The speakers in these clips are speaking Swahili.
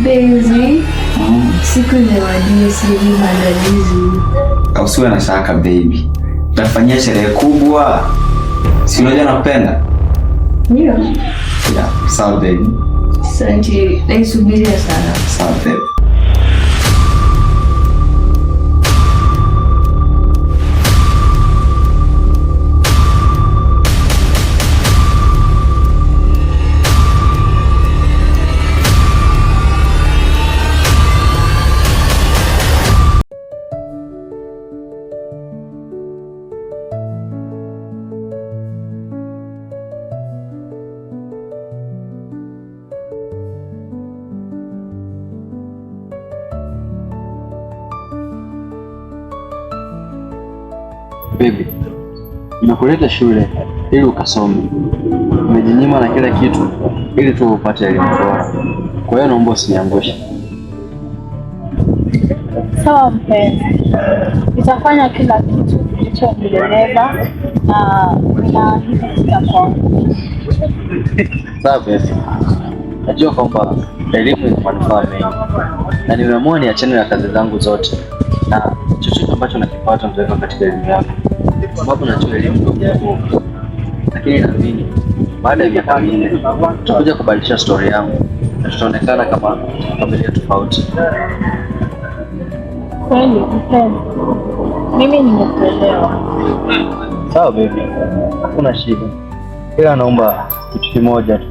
Mpenzi, siku imewadia, sijui maandalizi. Usiwe na shaka baby, tutafanyia sherehe kubwa. Si unajua nakupenda? Ndio. Yeah, sawa baby. Asante, naisubiria sana. Sawa baby. Baby, nimekuleta shule ili ukasome. Umejinyima na kila kitu ili tu upate elimu bora. Kwa hiyo naomba usiniangushe. Sawa mpenzi, nitafanya kila kitu kilichonibeba na naahidi sitakuangusha. Sawa baby, najua kwamba elimu ina manufaa mengi na nimeamua niachane na kazi zangu zote na chochote ambacho nakipata nitaweka katika elimu yako, sababu najua elimu ndio nguvu. Lakini naamini baada ya miaka minne tutakuja kubadilisha story yangu na tutaonekana kama familia tofauti. Kweli mpenzi, mimi nimekuelewa. Sawa baby, hakuna shida, ila naomba kitu kimoja tu.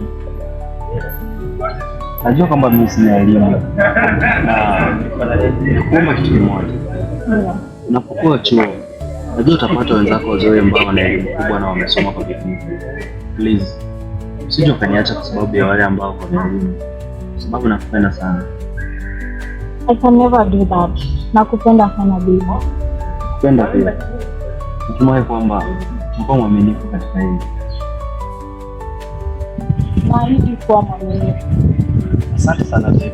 Najua kwamba mimi sina elimu na nakuomba kitu kimoja. Unapokuwa chuo, najua utapata wenzako wazuri ambao wana elimu kubwa na wamesoma kwa bidii. Please, usije ukaniacha kwa sababu ya wale ambao wana elimu, kwa sababu nakupenda sana. I can never do that. Nakupenda sana baby. Kupenda pia. Natumai kwamba utakuwa mwaminifu katika hili. Naahidi kuwa mwaminifu. Asante sana baby.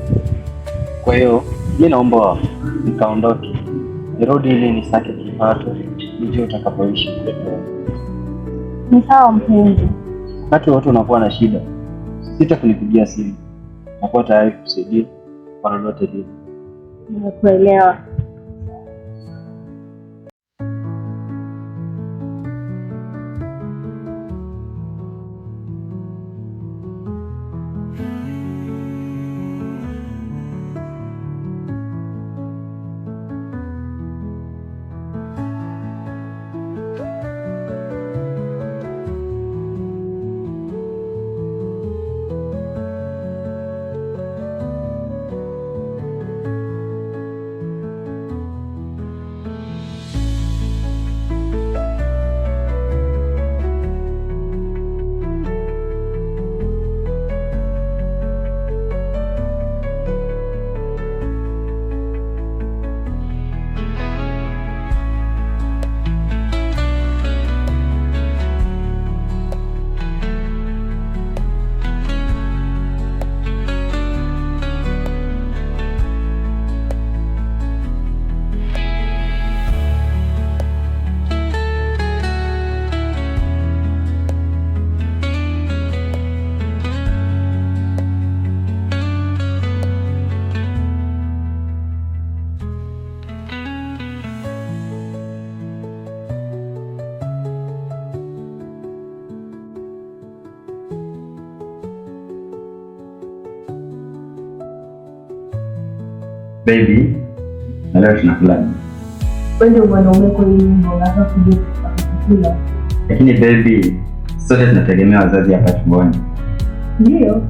Kwa hiyo mimi naomba nikaondoke, nirudi ili nisake kipato nijue utakapoishi. Ni sawa mpenzi. Wakati wote unakuwa na shida, sita kunipigia simu, nakuwa tayari kusaidia kwa lolote lile. Nimekuelewa. Baby, na leo tunakula nini? Wewe mwanaume kwa hiyo unataka kujua. Lakini baby, sote tunategemea wazazi hapa tumboni. Ndio.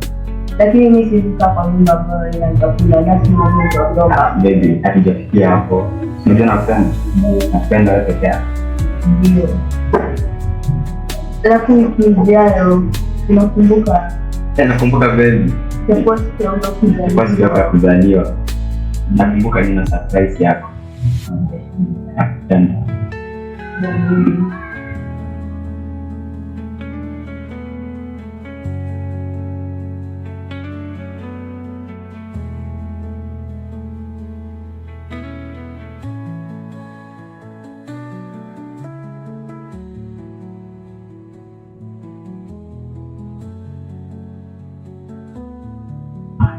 Lakini mimi siwezi kwa nyumba ambayo inakula na si mmoja ndio. Baby, hatujafikia hapo. Unajua nakupenda. Nakupenda wewe pekee yako. Ndio. Lakini kijana, unakumbuka? Nakumbuka baby. Kwa siku ya kuzaliwa. Nakumbuka nina surprise yako. Nakupenda.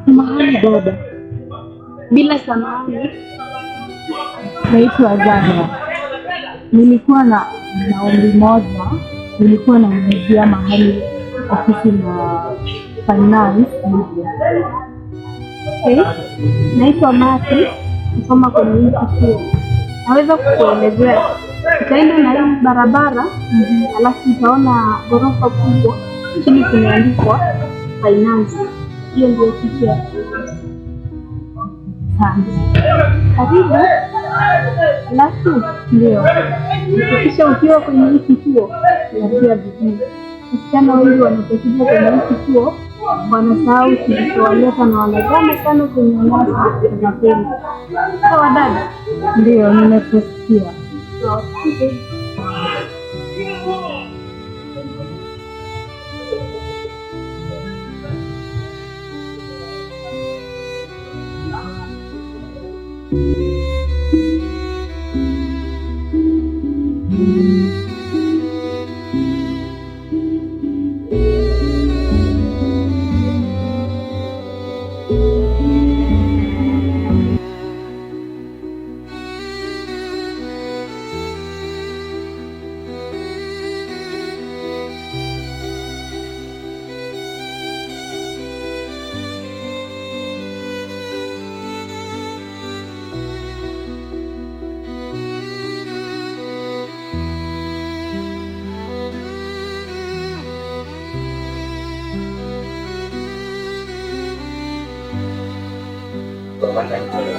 Mahali baba. Bila samahani, naitwa Zania. Nilikuwa na ombi moja, nilikuwa naulizia mahali ofisi na finance. Naitwa Mati, kusoma kwenye hii kituo. Naweza kukuelezea, utaenda na hii barabara, alafu utaona ghorofa kubwa, chini kumeandikwa finance. Hiyo ndio ofisi ya karibu. Alafu ndio kisha ukiwa kwenye hii kituo unatia bidii. Wasichana wengi wanapokuja kwenye hii kituo wanasahau kilichowaleta na wanazama sana kwenye nasa na mapenzi. Sawa dada? Ndio, nimekusikia.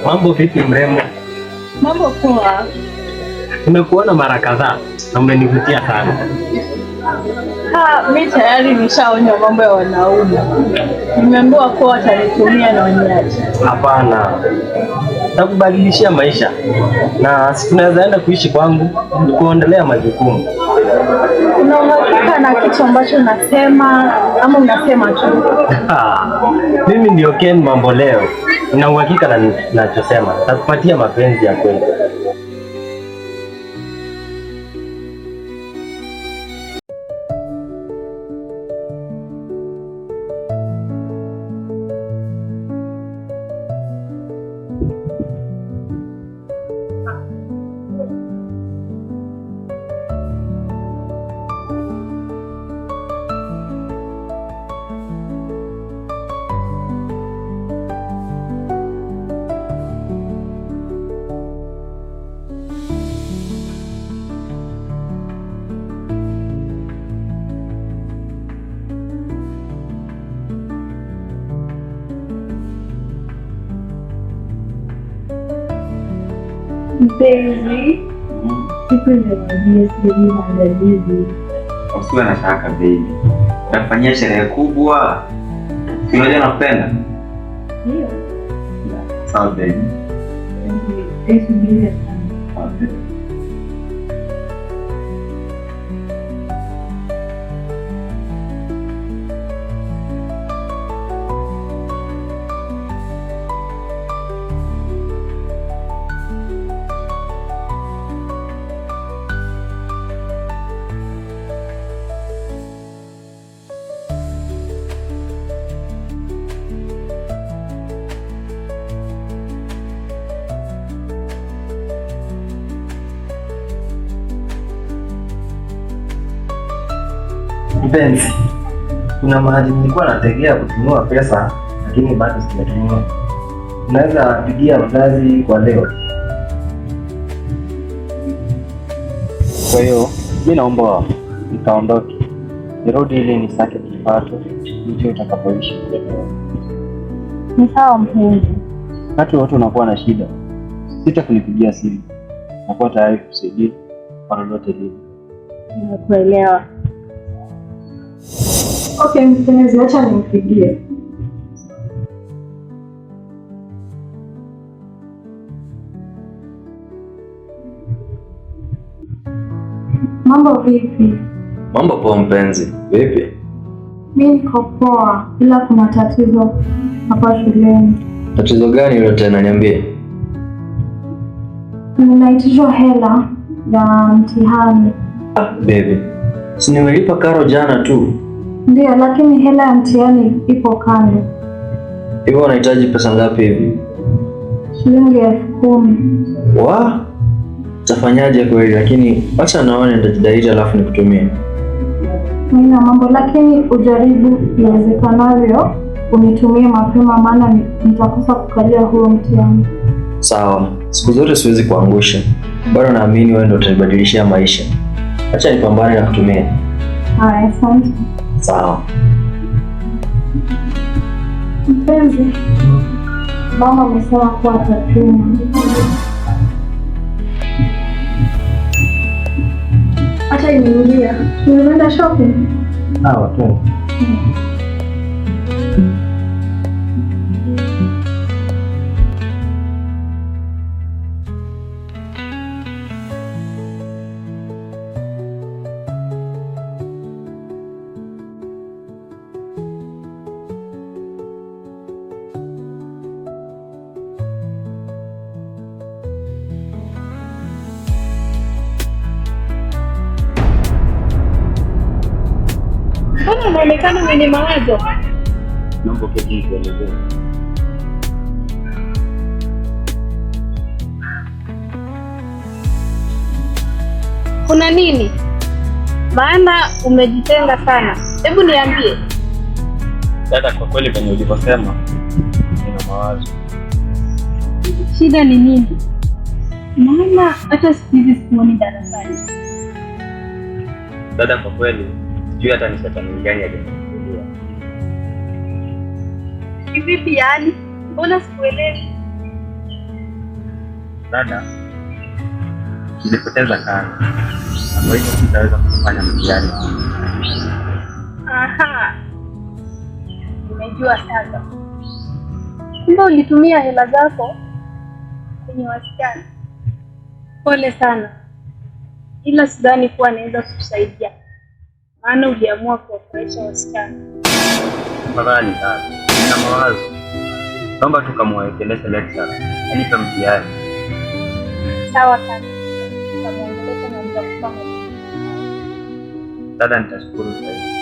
Mambo vipi mrembo? Mambo poa. Nimekuona mara kadhaa na umenivutia sana. Mimi tayari nishaonywa mambo ya wanaume. Nimeambiwa kuwa watanitumia na waniache. Hapana, nakubadilishia maisha na si tunaweza enda kuishi kwangu kuendelea majukumu. Una uhakika na kitu ambacho unasema ama unasema tu? Mimi ndio Ken Mambo leo. Nina uhakika na ninachosema. Nakupatia mapenzi ya kweli. Mpenzi, siku imewajia, sijui maandalizi. Usiwe na shaka baby. Nafanyia sherehe kubwa. Si unajua nakupenda? Ndio. Sawa baby. Subiri sana. Okay. Mpenzi, kuna mahali nilikuwa nategea kutumia pesa lakini bado sijatumia. Unaweza pigia mzazi kwa leo. Kwa hiyo mimi naomba nikaondoke, nirudi ili nisake kipato hicho utakapoishi. Ni sawa mpenzi. Wakati wote unakuwa na shida, sita kunipigia simu, nakuwa tayari kusaidia kwa lolote lile. Nimekuelewa. Okay mpenzi, acha nimpigie. Mambo vipi? Mambo poa mpenzi, vipi? Mimi niko poa, ila kuna tatizo hapa shuleni. Tatizo gani hilo tena, niambie. Ninaitishwa hela ya mtihani. Baby, si nimelipa karo jana tu. Ndio, lakini hela ya mtihani ipo kando. Hivyo unahitaji pesa ngapi hivi? Shilingi 10,000. Wa? Utafanyaje kweli? Lakini acha naone, nitajitahidi alafu nikutumie. Nina mambo, lakini ujaribu iwezekanavyo unitumie mapema, maana nitakosa kukalia huo mtihani. Sawa, siku zote siwezi kuangusha. Bado naamini wewe ndio utanibadilishia maisha. Acha nipambane na kutumia. Haya, asante. Sawa. Mpenzi, mama amesema kuwa atatuma. Hata imeingia. Unaenda shopping? Sawa tu. Mbona unaonekana mwenye mawazo? Naomba keti nielezee. Kuna nini? Maana umejitenga sana. Hebu niambie. Dada, kwa kweli kwenye ulivyosema nina mawazo. Shida ni nini? Maana hata siku hizi sikuoni darasani. Dada, kwa kweli sijui hata ni shetani gani aliniingilia. Kivipi yani? Mbona sikuelewi? Dada, nilipoteza karo. Kwa hivyo sitaweza kufanya mtihani. Aha. Nimejua sasa. Kumbe ulitumia hela zako kwenye wasichana. Pole sana. Ila sidhani kuwa naweza kukusaidia. Maana uliamua kuwafurahisha wasichana. Tafadhali dada, nina mawazo. Naomba tukamwekeleshe lecture. Anipe mtihani. Sawa sana. Tutamwongelesha na mtakupa majibu. Dada, nitashukuru zaidi.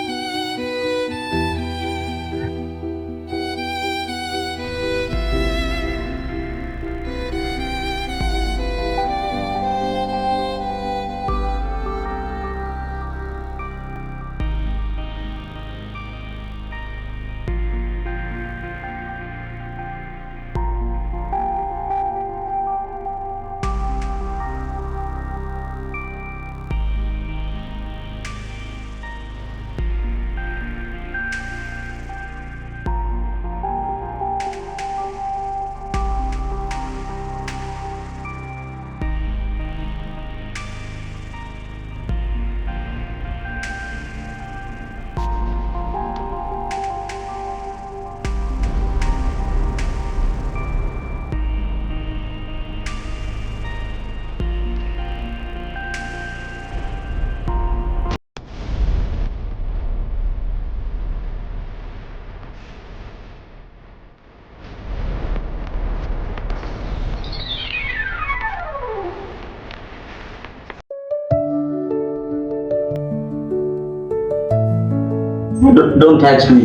Don't touch me.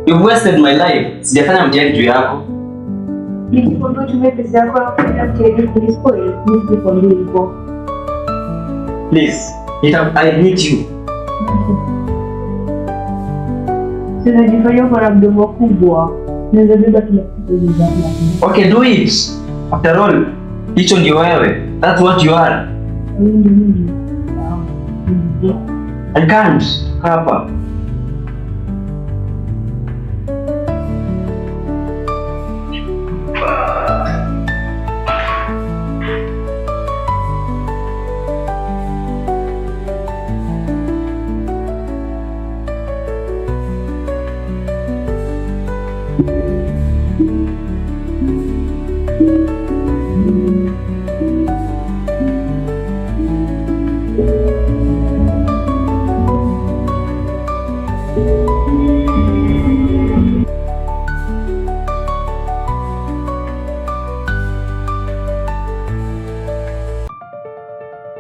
You've wasted my life. Sijafanya mtihani juu yako. Nikikwambia tumie pesa yako ya kufanya mtihani kulispoil, nisikwambie hivyo. Please, I need you. Tunajifanya kwa mdomo kubwa. Naweza beba kila kitu nyumbani. Okay, do it. After all, hicho ndio wewe. That's what you are. I can't. Hapa.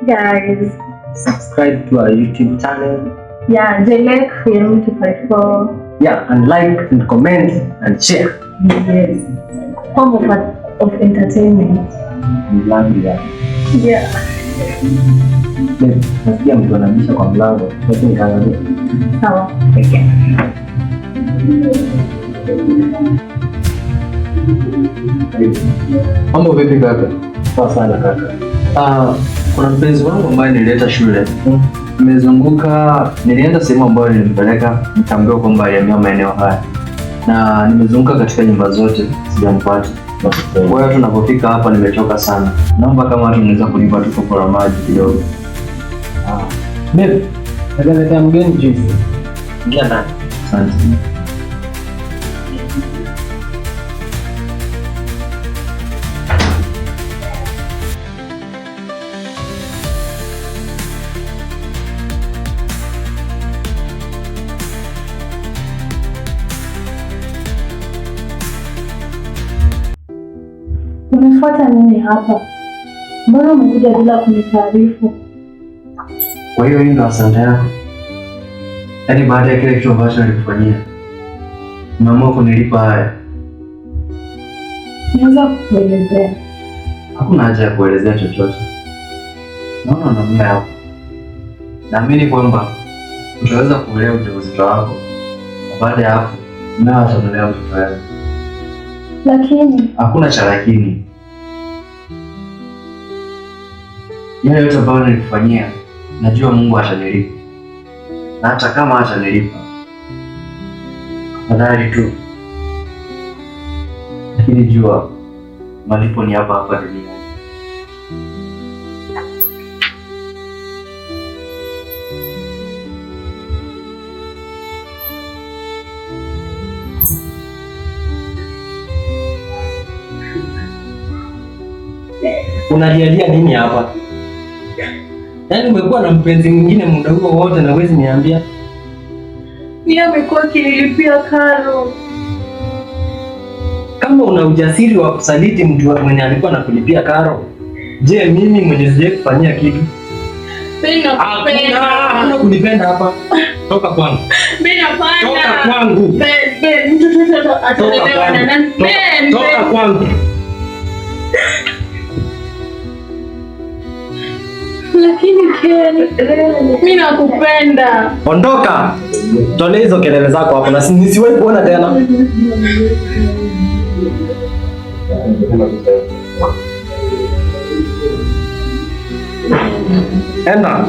Guys, Subscribe to our YouTube channel. yeah, Jalek Film 254. Yeah, and like and comment and share. Yes. Form of entertainment. Love you. Yeah. Nasikia mtu anabisha kwa mlango. Sasa nikaangalia. Sawa. Okay. Mambo vipi kaka? Sawa sana kaka. Kuna mpenzi wangu ambaye nilileta shule. Nimezunguka, nilienda sehemu ambayo nilimpeleka, nikaambiwa kwamba alihamia maeneo haya. Na nimezunguka katika nyumba zote, sijampata. Kwa hiyo tunapofika hapa nimechoka sana. Naomba kama watu mnaweza kunipa tu kopo la maji kidogo. Babe, nataka mgeni juice. Ingia ndani. Asante. Umefuata nini hapa? Mbona umekuja bila kunitaarifu? Kwa hiyo hii ndo asante yako. Yaani baada ya kile kitu ambacho nilikufanyia, umeamua kunilipa haya. Naweza kukuelezea. Hakuna haja ya kuelezea chochote. Naona una mume hapo. Naamini kwamba utaweza kulea ujauzito wako. Na baada ya hapo, mmeo atamlea mtoto wako. Lakini Hakuna cha lakini. Yale yote ambayo nilikufanyia, najua Mungu atanilipa. Na hata kama hatanilipa, afadhali tu. Lakini jua malipo ni hapa hapa duniani. Unalialia nini hapa? Yaani umekuwa na mpenzi mwingine muda huo wote na huwezi niambia? Ni amekuwa akinilipia karo. Kama una ujasiri wa kusaliti mtu mwenye alikuwa anakulipia karo, je, mimi mwenye sije kufanyia kitu? Mimi nakupenda. Hakuna kunipenda hapa. Toka kwangu. Mimi napenda. Toka kwangu. Mtoto atalelewa na nani? Toka kwangu. Lakini Ken, mimi nakupenda. Ondoka. Tolee hizo kelele zako hapo na nisiwahi kuona tena. Enda.